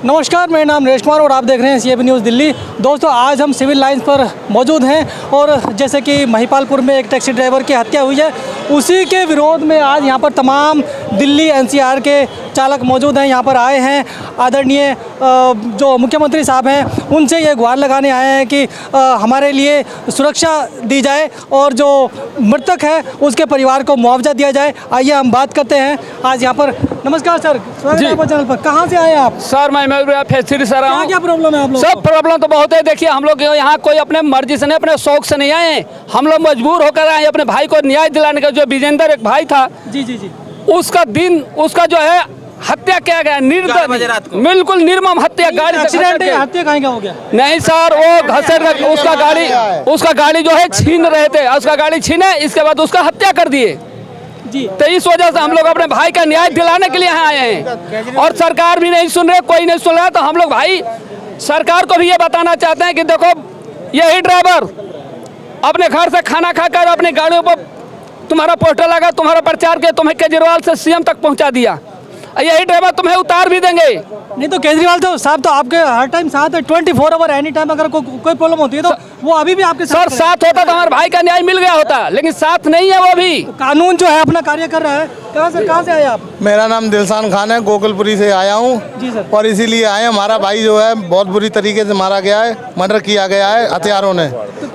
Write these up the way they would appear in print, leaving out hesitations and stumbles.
नमस्कार, मेरा नाम नरेश कुमार और आप देख रहे हैं CAB न्यूज़ दिल्ली। दोस्तों, आज हम सिविल लाइंस पर मौजूद हैं और जैसे कि महिपालपुर में एक टैक्सी ड्राइवर की हत्या हुई है, उसी के विरोध में आज यहाँ पर तमाम दिल्ली NCR के चालक मौजूद हैं। यहाँ पर आए हैं आदरणीय जो मुख्यमंत्री साहब हैं, उनसे ये गुहार लगाने आए हैं कि हमारे लिए सुरक्षा दी जाए और जो मृतक है उसके परिवार को मुआवजा दिया जाए। आइए हम बात करते हैं आज यहाँ पर। नमस्कार सर, स्वागत है आपका चैनल पर। कहाँ से आए आप? सर मैं फैक्ट्री से रहा हूँ। क्या प्रॉब्लम है आप लोग? सब प्रॉब्लम तो बहुत है। देखिए, हम लोग यहाँ कोई अपने मर्जी से नहीं, अपने शौक से नहीं आए हैं। हम लोग मजबूर होकर आए अपने भाई को न्याय दिलाने का। जो विजेंद्र एक भाई था, जी, उसका जो है हत्या किया गया, बिल्कुल निर्मम हत्या। गाड़ी एक्सीडेंट है, हत्या कहीं का हो गया? नहीं सर, वो घसर उसका गाड़ी जो है छीन रहे थे, उसका गाड़ी छीने, इसके बाद उसका हत्या कर दिए जी। तो इस वजह से हम लोग अपने भाई का न्याय दिलाने के लिए यहाँ आए हैं और सरकार भी नहीं सुन रहे, कोई नहीं सुन रहा। तो हम लोग भाई सरकार को भी ये बताना चाहते हैं कि देखो, यही ड्राइवर अपने घर से खाना खाकर अपनी गाड़ियों पर तुम्हारा पोस्टर लगा, तुम्हारा प्रचार किया, तुम्हें केजरीवाल से CM तक पहुँचा दिया। यही ड्राइवर तुम्हें उतार भी देंगे। नहीं तो केजरीवाल तो साहब तो आपके हर टाइम साथ है, 24 आवर एनी टाइम। अगर कोई प्रॉब्लम होती है तो वो अभी भी आपके साथ होता तो हमारे भाई का न्याय मिल गया होता, लेकिन साथ नहीं है वो भी। कानून जो है अपना कार्य कर रहा है। कहाँ से आए आप? मेरा नाम दिलसान खान है, गोकुलपुरी से आया हूँ जी सर। और इसीलिए आए, हमारा भाई जो है बहुत बुरी तरीके से मारा गया है, मर्डर किया गया है हथियारों ने।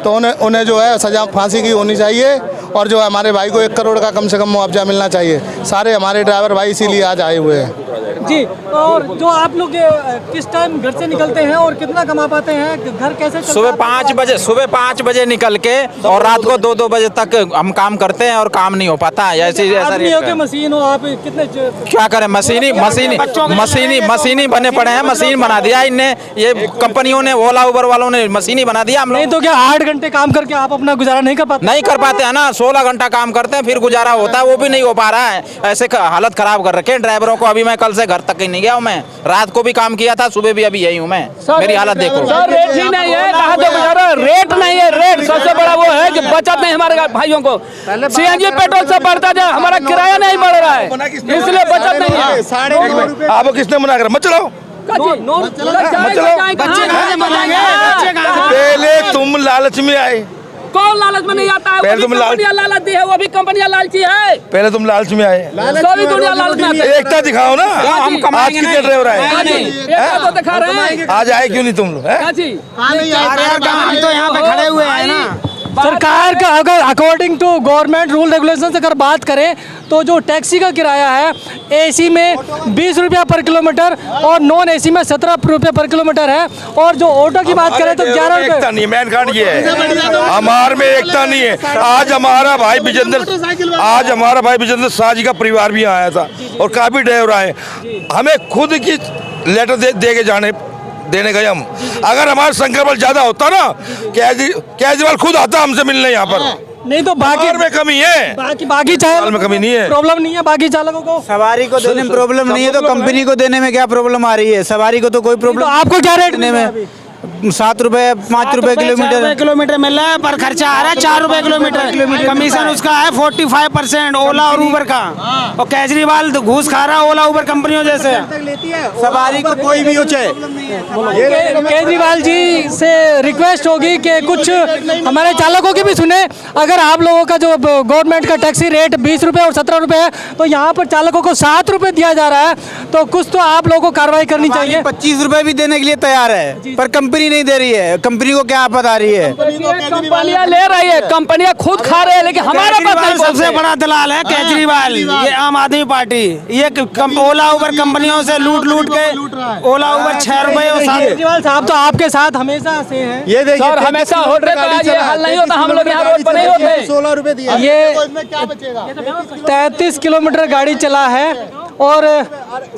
तो उन्हें जो है सजा फांसी की होनी चाहिए और जो हमारे भाई को 1 करोड़ का कम से कम मुआवजा मिलना चाहिए। सारे हमारे ड्राइवर भाई इसीलिए आज आए हुए हैं जी। और जो आप लोग किस टाइम घर से निकलते हैं और कितना कमा पाते हैं? घर कैसे? सुबह 5 बजे निकल के और रात को 2 बजे तक हम काम करते हैं और काम नहीं हो पाता है। ऐसे मशीन हो आप, कितने क्या करें? मशीनी बने पड़े हैं। मशीन बना दिया इनने, ये कंपनियों ने, ओला उबर वालों ने मशीनी बना दिया। हम नहीं तो क्या 8 घंटे काम करके आप अपना गुजारा नहीं कर पाते? हैं ना। 16 घंटा काम करते हैं, फिर गुजारा होता है, वो भी नहीं हो पा रहा है। ऐसे हालत खराब कर रखे हैं ड्राइवरों को। अभी मैं कल से घर तक ही नहीं गया हूँ। मैं रात को भी काम किया था, सुबह भी अभी यही हूँ मैं। मेरी हालत देखो सर, रेट ही नहीं है। कहाँ तो गुजारा? रेट नहीं है। रेट सबसे बड़ा वो है कि बचत नहीं हमारे भाइयों को। CNG पेट्रोल से बढ़ता जाए, हमारा किराया नहीं बढ़ रहा है, इसलिए बचत नहीं है। आपको किसने मना कर? मत चलाओ, पहले तुम लालच में आए। कौन लालच में नहीं आता है? पहले तुम लालच दी है, वो भी कंपनियां लालची है। पहले तुम लालच में आए। सभी दुनिया लालच में आती है। एकता दिखाओ ना। आज कितने ड्राइवर आए? एकता तो दिखा रहे हैं। आज आए क्यों नहीं तुम लोग? हम तो यहाँ पे खड़े हुए हैं ना। सरकार का अगर according to government rule regulation अगर बात करें तो जो टैक्सी का किराया है, AC में 20 रुपया पर किलोमीटर और नॉन AC में 17 रुपये पर किलोमीटर है। और जो ऑटो की बात करें तो 11 रुपये। एकता नहीं, मेन कार्ड ये है, हमारे में एकता नहीं है। आज हमारा भाई विजेंद्र शाह जी का परिवार भी आया था और काफी ड्राइवर आए। हमें खुद की लेटर दे के देने गए हम। अगर हमारा संख्याबल ज्यादा होता ना, केजरीवाल खुद आता हमसे मिलने यहाँ पर। नहीं तो बाकी में कमी है, बाकी चालक में कमी नहीं है, प्रॉब्लम नहीं है। बाकी चालकों को सवारी को देने में प्रॉब्लम नहीं है, तो कंपनी को देने में क्या प्रॉब्लम आ रही है? सवारी को तो कोई प्रॉब्लम। तो आपको क्या रेट देने में 7 रुपए 5 रुपए किलोमीटर मिल रहा है, पर खर्चा आ रहा है 4 रुपए किलोमीटर। कमीशन उसका है 45% ओला और उबर का। और केजरीवाल घूस खा रहा है ओला उबर कंपनियों जैसे। सवारी को कोई भी हो चाहे। केजरीवाल जी से रिक्वेस्ट होगी कि कुछ हमारे चालकों की भी सुने। अगर आप लोगों का जो गवर्नमेंट का टैक्सी रेट 20 रुपये और 17 रुपये है, तो यहाँ पर चालकों को 7 रुपये दिया जा रहा है। तो कुछ तो आप लोगों को कार्रवाई करनी चाहिए। 25 रुपए भी देने के लिए तैयार है, पर कंपनी नहीं दे रही है। कंपनी को क्या आपत आ रही है? कंपनियां ले रही है, कंपनियां खुद खा रहे हैं, लेकिन हमारा सबसे बड़ा दलाल है केजरीवाल। ये आम आदमी पार्टी, ये ओला उबर कंपनियों से लूट के ओला उबर 6 रुपए। केजरीवाल साहब तो आपके साथ हमेशा से हैं। ये देखिए, सर हमेशा हो रहे तो आज ये हल नहीं होता। हम लोग यहाँ रोड पर नहीं होते। 16 रुपए दिया। ये 33 किलोमीटर गाड़ी चला है और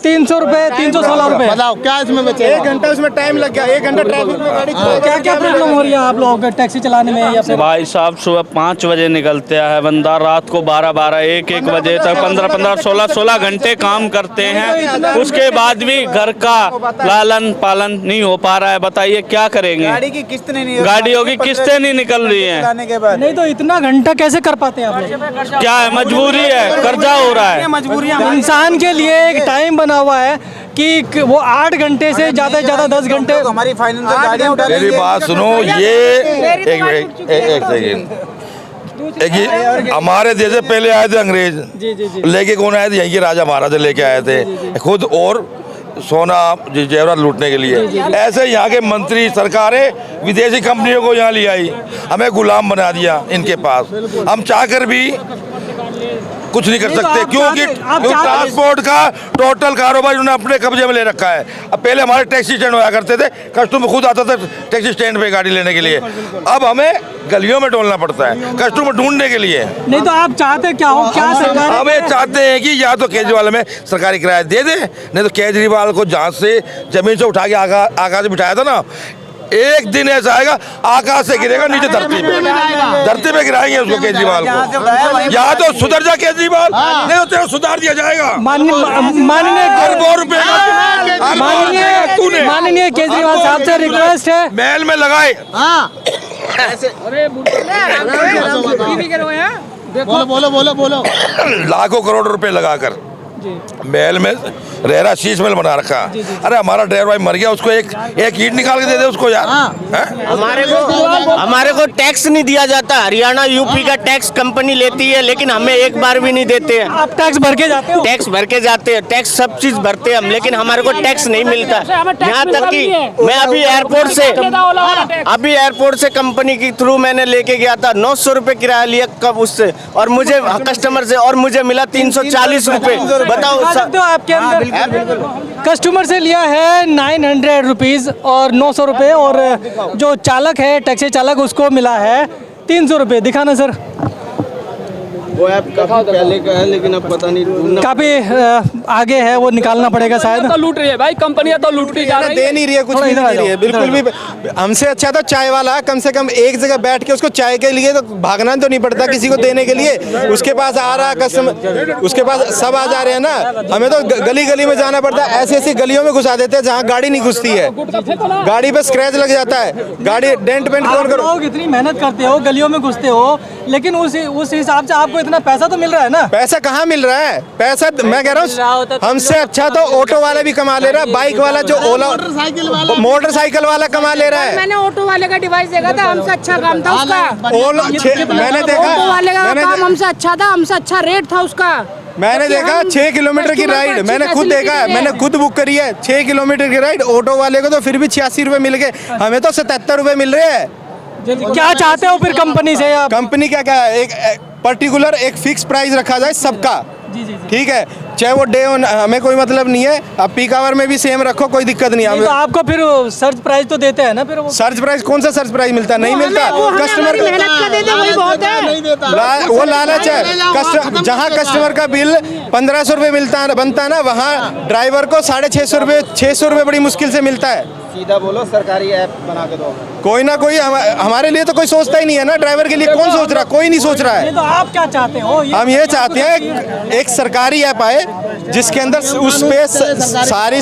300 रुपये, 316 रुपये। बताओ क्या इसमें बचे? 1 घंटा उसमें टाइम लग गया। 1 घंटा ट्रैफिक में गाड़ी। क्या क्या प्रॉब्लम हो रही है आप लोगों को टैक्सी चलाने में? या फिर भाई साहब सुबह 5 बजे निकलते हैं बंदा, रात को 12 1 बजे तक 15 16 घंटे काम करते हैं। उसके बाद भी घर का लालन पालन नहीं हो पा रहा है। बताइए क्या करेंगे? गाड़ी की किस्त नहीं, गाड़ियों की किस्तें नहीं निकल रही हैं। नहीं तो इतना घंटा कैसे कर पाते हैं आप लोग? क्या है, मजबूरी है, कर्जा हो रहा है। मजबूरियां इंसान के लिए एक टाइम बना हुआ है कि वो 8 घंटे से ज़्यादा 10 घंटे हमारी फाइनेंशियल गाड़ियाँ उठा मेरी बात सुनो, ये एक सेकेंड, ये हमारे देश से पहले आए थे अंग्रेज, लेके कौन आए थे? यहीं के राजा महाराजा लेके आए थे खुद, और सोना जेवरात लूटने के लिए। ऐसे यहाँ के मंत्री सरकारें विदेशी कंपनियों को यहाँ ले आई, हमें गुलाम बना दिया इनके पास। हम चाहकर भी कुछ नहीं कर सकते, क्योंकि ट्रांसपोर्ट का टोटल कारोबार उन्होंने अपने कब्जे में ले रखा है। अब पहले हमारे टैक्सी स्टैंड हुआ करते थे, कस्टमर खुद आता था टैक्सी स्टैंड पे गाड़ी लेने के लिए। अब हमें गलियों में डोलना पड़ता है कस्टमर ढूंढने के लिए। नहीं तो आप चाहते क्या हो? क्या सरकार हमें चाहते हैं कि या तो केजरीवाल में सरकारी किराया दे दे, नहीं तो केजरीवाल को जहाँ से जमीन से उठा के आकाश में बिठाया था ना, एक दिन ऐसा आएगा आकाश से गिरेगा नीचे धरती पे गिराएंगे उसको केजरीवाल को। या तो सुधर जा केजरीवाल, नहीं तो तेरा सुधार दिया जाएगा। माननीय केजरीवाल साहब से रिक्वेस्ट है, महल में लगाए बोलो लाखों करोड़ रुपए लगाकर महल में रह रहा, शीश महल बना रखा। अरे हमारा ड्राइवर भाई मर गया, उसको एक ईंट निकाल के दे दे उसको यार। हमारे को टैक्स नहीं दिया जाता। हरियाणा यूपी का टैक्स कंपनी लेती है, लेकिन हमें एक बार भी नहीं देते हैं। आप टैक्स भर के जाते हो? टैक्स भर के जाते हैं, टैक्स सब चीज भरते हैं हम, लेकिन हमारे को टैक्स नहीं मिलता। यहाँ तक कि मैं अभी एयरपोर्ट से कंपनी के थ्रू मैंने लेके गया था, 900 रुपए किराया लिया कब उससे, और मुझे कस्टमर से, और मुझे मिला 340 रुपए। बताओ आपके अंदर कस्टमर से लिया है 900 रुपीज़ और 900 रुपये, और जो चालक है टैक्सी चालक उसको मिला है 300 रुपये। दिखाना सर, वो ऐप काफी पहले का है, लेकिन अब पता नहीं काफी आगे है, वो निकालना पड़ेगा शायद। तो लूट रही है भाई, कंपनियां तो लूटती जा रही दे नहीं रही है, कुछ भी नहीं दे रही है बिल्कुल भी। हमसे अच्छा तो चाय वाला, कम से कम एक जगह बैठ के उसको चाय के लिए तो भागना तो नहीं पड़ता किसी को देने के लिए। उसके पास आ रहा कस्टमर, उसके पास सब आ जा रहे हैं ना, हमें तो गली गली में जाना पड़ता है। ऐसी ऐसी गलियों में घुसा देते हैं जहाँ गाड़ी नहीं घुसती है, गाड़ी पे स्क्रैच लग जाता है, गाड़ी डेंट पेंट कौन करो। लोग इतनी मेहनत करते हो, गलियों में घुसते हो, लेकिन उस हिसाब से आपको इतना पैसा तो मिल रहा है ना? पैसा कहाँ मिल रहा है? पैसा मैं कह रहा हूँ हमसे अच्छा तो ऑटो वाला भी कमा ले रहा है, बाइक वाला जो ओला मोटरसाइकिल वाला कमा ले रहा है। मैंने ऑटो वाले का डिवाइस देखा था, हमसे अच्छा काम था उसका। मैंने देखा, ऑटो वाले का काम हमसे अच्छा था, हमसे अच्छा रेट था उसका। मैंने देखा 6 किलोमीटर की राइड, मैंने खुद देखा है, मैंने खुद बुक करी है 6 किलोमीटर की राइड। ऑटो वाले को तो फिर भी 86 रुपए मिल गए, हमें तो 77 रुपए मिल रहे हैं। क्या चाहते हो फिर कंपनी से? कंपनी क्या है, एक पर्टिकुलर एक फिक्स प्राइस रखा जाए सबका, ठीक है, चाहे वो डे ऑन, हमें कोई मतलब नहीं है। अब पीक आवर में भी सेम रखो, कोई दिक्कत नहीं है। तो आपको फिर सर्च प्राइस तो देते हैं ना? फिर सर्च प्राइस, कौन सा सर्च प्राइस मिलता है? नहीं मिलता। कस्टमर वो लालच है। जहाँ कस्टमर का बिल 1500 रुपये बनता है ना, वहाँ ड्राइवर को 650 रुपये 600 रुपये बड़ी मुश्किल से मिलता है। सीधा बोलो, सरकारी ऐप बना के दो। कोई ना कोई हमारे लिए तो कोई सोचता ही नहीं है ना, ड्राइवर के लिए कौन सोच रहा? कोई नहीं सोच रहा है। तो आप क्या चाहते हो? हम ये चाहते हैं एक सरकारी ऐप आए जिसके अंदर उस पे सारी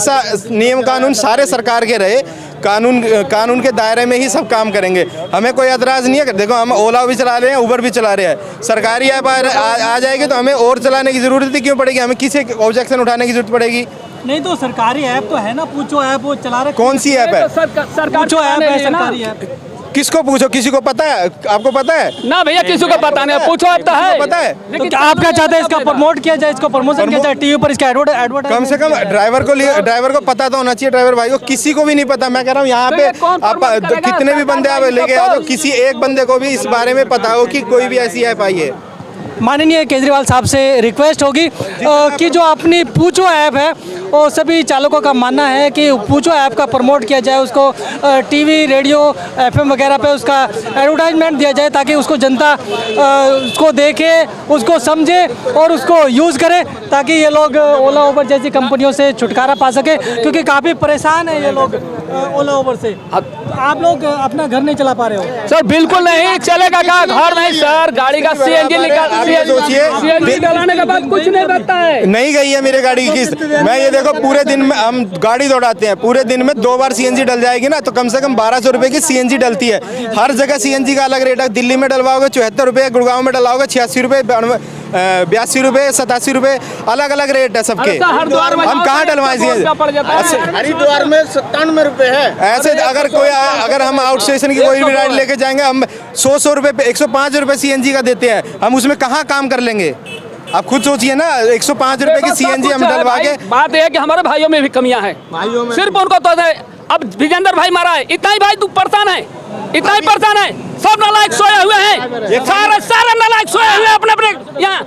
नियम कानून सारे सरकार के रहे, कानून के दायरे में ही सब काम करेंगे। हमें कोई एतराज़ नहीं है। देखो, हम ओला भी चला रहे हैं, उबर भी चला रहे हैं। सरकारी ऐप आ जाएगी तो हमें और चलाने की ज़रूरत ही क्यों पड़ेगी? हमें किसी ऑब्जेक्शन उठाने की जरूरत पड़ेगी? नहीं तो सरकारी ऐप तो है ना, पूछो ऐप वो चला रहे। कौन सी ऐप है? पूछो ऐप है, सरकारी ऐप। किसको पूछो? किसी को पता है? आपको पता है ना भैया? किसी को पता नहीं, पूछो अब तो है। पता है? तो आप क्या चाहते हैं? इसका प्रमोट किया जाए, इसको प्रमोशन किया जाए टीवी पर, इसका एडवर्टाइज। कम से कम ड्राइवर को पता तो होना चाहिए। ड्राइवर भाई को किसी को भी नहीं पता। मैं कह रहा हूँ यहाँ पे आप कितने भी बंदे आप लेके आओ, तो किसी एक बंदे को भी इस बारे में पता हो कि कोई भी ऐसी ऐप आई है। माननीय केजरीवाल साहब से रिक्वेस्ट होगी कि जो अपनी पूछो ऐप है, और सभी चालकों का मानना है कि पूछो ऐप का प्रमोट किया जाए, उसको टीवी, रेडियो, एफएम वगैरह पे उसका एडवर्टाइजमेंट दिया जाए, ताकि उसको जनता उसको देखे, उसको समझे और उसको यूज़ करे, ताकि ये लोग ओला उबर जैसी कंपनियों से छुटकारा पा सके, क्योंकि काफ़ी परेशान है ये लोग ओला उबर से। आप लोग अपना घर नहीं चला पा रहे हो? सर बिल्कुल नहीं चलेगा। क्या घर नहीं सर, गाड़ी का सीएनजी डलाने के बाद कुछ नहीं बचता है। नहीं गई है मेरे गाड़ी की किस्त। मैं ये देखो, पूरे दिन में हम गाड़ी दौड़ाते हैं, पूरे दिन में 2 बार सीएनजी डल जाएगी ना, तो कम से कम 1200 रुपये की सीएनजी डलती है। हर जगह सीएनजी का अलग रेट है। दिल्ली में डलवाओगे 74 रुपये, गुड़गांव में डलाओगे 86 रुपये, 82 रुपये 87 रुपये, अलग अलग रेट है सबके। हरिद्वार में हम कहाँ डलवाएंगे? पड़ जाता है। हरिद्वार में 97 रुपए है। ऐसे अगर हम आउट स्टेशन की कोई भी राइड लेके जाएंगे, हम 100 रुपये पे 105 रुपये CNG का देते हैं, हम उसमें कहाँ काम कर लेंगे? आप खुद सोचिए ना, 105 रुपये की CNG हम डलवा के। बात यह है कि हमारे भाइयों में भी कमियां हैं, सिर्फ उनको तो अब विजेंद्र भाई मारा है, इतना ही भाई तू परेशान है, इतना ही परेशान है। सब नालायक सोए हुए हैं, सारे नालायक सोए हुए अपने अपने यहाँ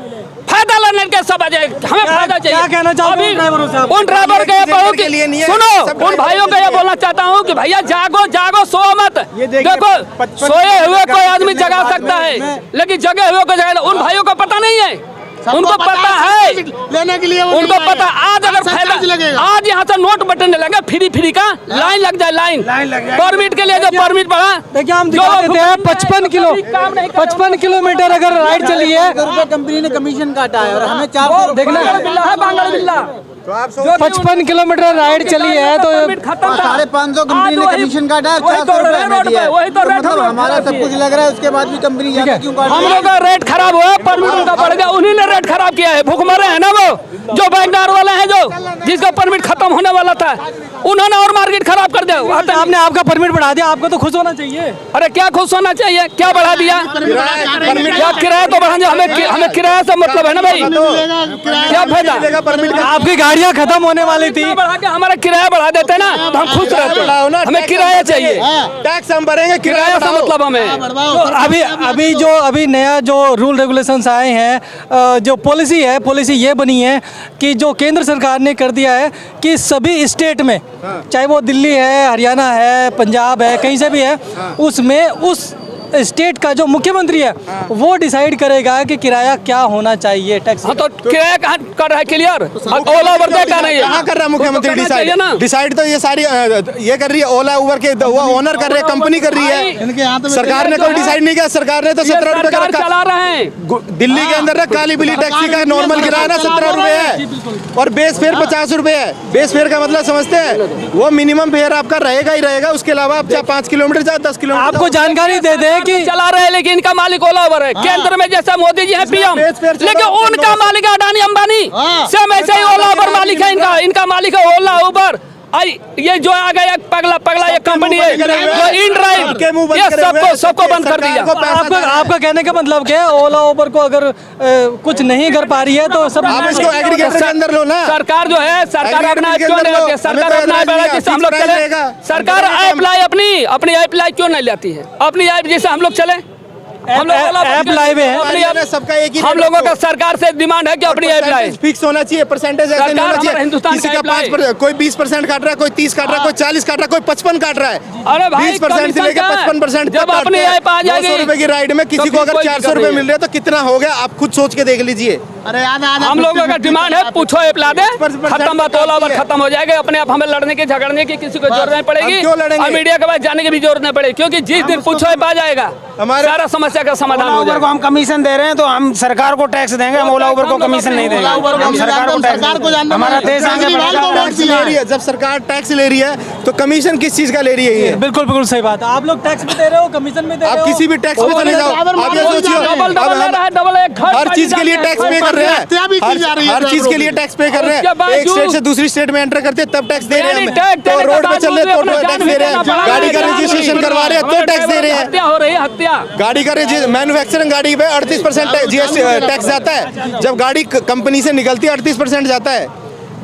फायदा लेने के सब आ जाए। हमें फायदा चाहिए। क्या कहना चाहोगे उन ड्राइवरों से आप? उन ड्राइवर के के लिए नहीं है, सुनो, उन भाइयों को ये बोलना चाहता हूँ कि भैया जागो जागो, सो मत। देखो सोए हुए कोई आदमी जगा सकता है, लेकिन जगे हुए को जगा, उन भाइयों को पता नहीं है, उनको पता है लेने के लिए, उनको पता। आज अगर फायदा, आज यहाँ से नोट बटन लगे, फ्री का लाइन लग जाए, लाइन परमिट के लिए जो परमिट बढ़ा। देखिए हम दिखा देते हैं 55 किलोमीटर अगर राइड चली है, कंपनी ने कमीशन काटा है और हमें 400 देखना 55 किलोमीटर राइड चली है तो 550 कंपनी ने कमीशन काटा है, 400 रुपए हमें दिया है। मतलब हमारा सब कुछ लग रहा है, उसके बाद भी कंपनी क्यों काट हम लोग का रेट खराब हुआ, परमिट उनका बढ़ गया, उन्हीं ने रेट खराब किया है। भूखमरे है ना वो जो बैंकदार वाले हैं, जो जिसका परमिट खत्म होने वाला था, उन्होंने और मार्केट खराब कर दिया। आपने आपका परमिट बढ़ा दिया, आपको तो खुश होना चाहिए। अरे क्या खुश होना चाहिए, क्या बढ़ा दिया? क्या किराया तो बढ़ा दिया, हमें किराया से मतलब है ना भाई, क्या फायदा? आपकी गाड़ियाँ खत्म होने वाली थी, बढ़ा के हमारा किराया बढ़ा देते ना तो हम खुश रहते। हमें किराया चाहिए, टैक्स हम भरेंगे, किराया से मतलब हमें। तो अभी नया जो रूल रेगुलेशंस आए हैं, जो पॉलिसी है, पॉलिसी ये बनी है कि जो केंद्र सरकार ने कर दिया है कि सभी स्टेट में, चाहे वो दिल्ली है, हरियाणा है, पंजाब है, कहीं से भी है, उसमें उस स्टेट का जो मुख्यमंत्री है वो डिसाइड करेगा कि किराया क्या होना चाहिए टैक्स। हाँ तो किराया कहाँ कर रहा है क्लियर? ओला उबर का नहीं है, कहाँ कर रहा है मुख्यमंत्री डिसाइड? डिसाइड तो ये सारी ये कर रही है, ओला उबर के ओनर कर रहे हैं, कंपनी कर रही है। सरकार ने कोई डिसाइड नहीं किया, सरकार ने तो 17 रुपए का चला रहे हैं। दिल्ली के अंदर ना काली बिली टैक्सी का नॉर्मल किराया ना 17 रुपए है और बेस फेयर 50 रुपए है। बेस फेयर का मतलब समझते हैं, वो मिनिमम फेयर आपका रहेगा ही रहेगा, उसके अलावा आप चाहे 5 किलोमीटर चाहे 10 किलोमीटर। आपको जानकारी दे दे कि चला रहे हैं, लेकिन इनका मालिक ओला उबर है। केंद्र में जैसा मोदी जी है PM, लेकिन उनका मालिक है अडानी अंबानी, सेम ऐसे ही ओला उबर मालिक है। इनका मालिक है ओला उबर। ये जो आ गया पगला ये कंपनी है जो इन ड्राइव, ये सबको बंद कर दिया। आपका कहने का मतलब क्या है? ओला उबर को अगर कुछ नहीं कर पा रही है तो सब आप इसको एग्रीगेटर के अंदर लो ना। सरकार जो है, सरकार अपना क्यों नहीं लेती है? सरकार अपना जैसे हम लोग चले, सरकार ऐप लाई अपनी ऐप लाई क्यों नहीं लाती है? अपनी ऐप जैसे हम लोग चले, हम लोग ऐप लाइव है, सबका एक ही। हम लोगों का सरकार से डिमांड है कि अपनी ऐप लाए। फिक्स होना चाहिए, परसेंटेज ऐसे नहीं होना चाहिए। हिंदुस्तान किसी का 5%, कोई 20% काट रहा है, कोई 30 काट रहा है, कोई 40 काट रहा है, कोई 55 काट रहा है। अरे भाई 20% से लेकर 55% जब अपनी ऐप आ जाएगी 200 रुपए की राइड में किसी को अगर 400 रुपए मिल रहे हैं तो कितना हो गया? आप खुद सोच के देख लीजिए। अरे हम लोगों का डिमांड है, पूछो ऐप ला दे, खत्म बात, ओला उबर खत्म हो जाएगा। अपने आप हमें लड़ने की, झगड़ने की किसी को जरूरत नहीं पड़ेगी, और मीडिया के पास जाने की भी जरूरत नहीं पड़ेगी, क्योंकि जिस दिन पूछो ऐप आ जाएगा सारा समस्या का समाधान हो जाएगा। को हम कमीशन दे रहे हैं तो हम सरकार को टैक्स देंगे, हम ओला उबर को कमीशन नहीं देंगे। हम सरकार को टैक्स, हमारा देश आगे बढ़ेगा। जब सरकार टैक्स ले रही है तो कमीशन किस चीज का ले रही है? बिल्कुल सही बात है। आप लोग टैक्स भी दे रहे हो, कमीशन भी दे रहे हो। आप किसी भी टैक्स में चले जाओ, आप ये सोचिए, हर चीज के लिए टैक्स पे कर रहे हैं, हर चीज के लिए टैक्स पे कर रहे हैं। एक स्टेट से दूसरी स्टेट में एंटर करते तब टैक्स दे रहे हैं, तो रोड पे चल रहे तो टैक्स दे रहे हैं, गाड़ी का रजिस्ट्रेशन करवा रहे हैं तो टैक्स दे रहे हैं। हत्या हो रही है, हत्या। गाड़ी का मैन्युफैक्चरिंग गाड़ी पे 38% GST टैक्स जाता है। जब गाड़ी कंपनी से निकलती है 38% जाता है।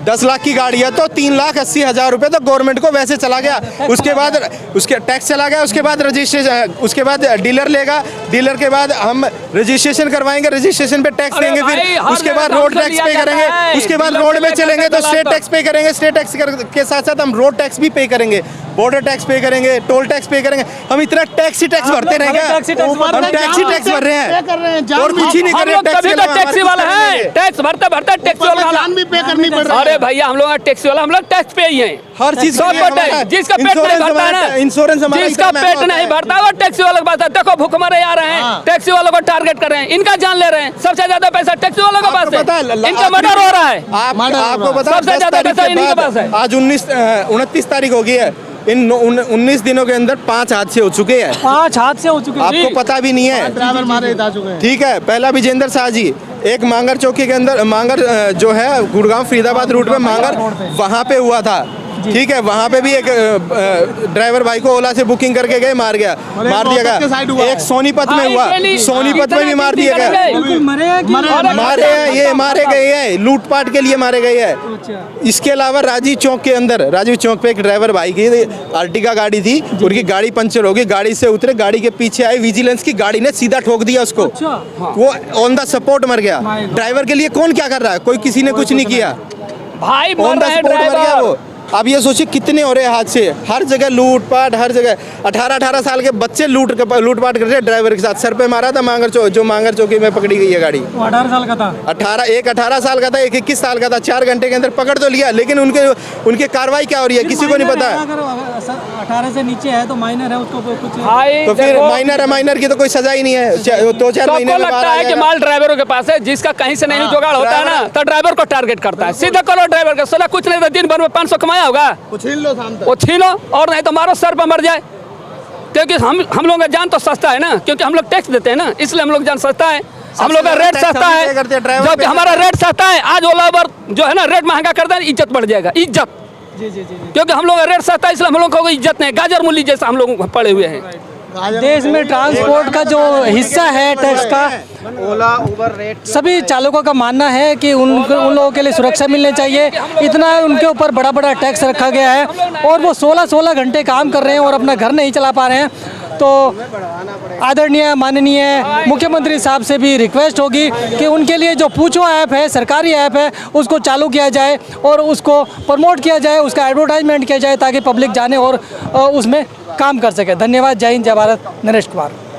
10 लाख की गाड़ी है तो 3,80,000 रुपए तो गवर्नमेंट को वैसे चला गया। उसके बाद उसके टैक्स चला गया, उसके बाद रजिस्ट्रेशन, उसके बाद डीलर लेगा, डीलर के बाद हम रजिस्ट्रेशन करवाएंगे, रजिस्ट्रेशन पे टैक्स देंगे, फिर उसके बाद रोड टैक्स पे करेंगे, उसके बाद रोड में चलेंगे तो स्टेट टैक्स पे करेंगे, स्टेट टैक्स के साथ साथ हम रोड टैक्स भी पे करेंगे, बॉर्डर टैक्स पे करेंगे, टोल टैक्स पे करेंगे। हम इतना टैक्स ही टैक्स भरते रहेंगे, हम टैक्स ही टैक्स भर रहे हैं और कुछ ही नहीं कर रहे। टैक्सी वाला है, टैक्स भरते टैक्स वाला भी पे करनी पड़ रही है। अरे भैया हम लोग टैक्सी वाला, हम लोग टैक्स पे ही हैं। हर चीज जिसका पेट नहीं भरता है ना, इंश्योरेंस, जिसका पेट नहीं भरता है वो टैक्सी वालों के पास है। देखो भूखमरे आ रहे हैं, टैक्सी वालों को टारगेट कर रहे हैं, इनका जान ले रहे हैं। सबसे ज्यादा पैसा टैक्सी वालों के पास है, इनका मर्डर हो रहा है। आपको पता है सबसे ज्यादा पैसा इन्हीं के पास है। आज 29 तारीख हो गई है, इन 19 दिनों के अंदर 5 हादसे हो चुके हैं। 5 हादसे हो चुके हैं, आपको पता भी नहीं है। ड्राइवर मारे जा चुके हैं। ठीक है, पहला विजेंद्र शाह जी, एक मांगर चौकी के अंदर, मांगर जो है गुड़गांव फरीदाबाद रूट में मांगर, वहाँ पे हुआ था, ठीक है। वहाँ पे भी एक ड्राइवर भाई को ओला से बुकिंग करके गए, मार दिया गया। एक सोनीपत में हुआ, सोनीपत में भी मार दिया गया। मारे हैं, ये मारे गए हैं, लूटपाट के लिए मारे गए हैं। इसके अलावा राजीव चौक के अंदर, राजीव चौक पे एक ड्राइवर भाई की अर्टिगा गाड़ी थी, उनकी गाड़ी पंचर हो गई, गाड़ी से उतरे, गाड़ी के पीछे आई विजिलेंस की गाड़ी ने सीधा ठोक दिया उसको। वो ऑन द स्पॉट मर गया। ड्राइवर के लिए कौन क्या कर रहा है? कोई किसी ने कुछ नहीं किया भाई, ऑन द स्पॉट मर गया वो। अब ये सोचिए कितने हो रहे हैं हादसे, हर जगह लूटपाट, हर जगह 18-18 साल के बच्चे लूटपाट कर रहे हैं ड्राइवर के साथ। सर पे मारा था मांगर चौकी में पकड़ी गई है गाड़ी। 18 साल का था, 18 साल का था, एक 21 साल का था। 4 घंटे के अंदर पकड़ तो लिया, लेकिन उनके कार्रवाई क्या हो रही है किसी को नहीं पता। 18 से नीचे है तो माइनर है, उसको कुछ तो फिर माइनर की तो कोई सजा ही नहीं है। 2-4 महीने में लगता है कि माल ड्राइवरों के पास है, जिसका कहीं से नहीं जुगाड़ होता है ना, तो ड्राइवर को टारगेट करता है। सीधा करो ड्राइवर का, साला कुछ नहीं, दिन भर में 500 कमाया होगा, वो छीन लो, और नहीं तो मारो, सर पर मर जाए। क्योंकि हम लोगों का जान तो सस्ता है ना, क्योंकि हम लोग टैक्स देते हैं ना, इसलिए हम लोग जान सस्ता है, हम लोग का रेट सस्ता है। जब हमारा रेट सस्ता है, आज ओला उबर जो है ना रेट महंगा कर दें, इज्जत बढ़ जाएगा, इज्जत। क्योंकि हम लोग का रेट सस्ता है, इसलिए हम लोग को इज्जत नहीं, गाजर मूली जैसा हम लोग पड़े हुए हैं। देश में ट्रांसपोर्ट का जो हिस्सा है टैक्स का, ओला उबर रेट सभी चालकों का मानना है कि उन लोगों के लिए सुरक्षा मिलनी चाहिए। इतना उनके ऊपर बड़ा बड़ा टैक्स रखा गया है और वो 16-16 घंटे काम कर रहे हैं और अपना घर नहीं चला पा रहे हैं। तो आदरणीय माननीय मुख्यमंत्री साहब से भी रिक्वेस्ट होगी कि उनके लिए जो पूछो ऐप है, सरकारी ऐप है, उसको चालू किया जाए और उसको प्रमोट किया जाए, उसका एडवर्टाइजमेंट किया जाए, ताकि पब्लिक जाने और उसमें काम कर सके। धन्यवाद। जय हिंद, जय भारत। नरेश कुमार।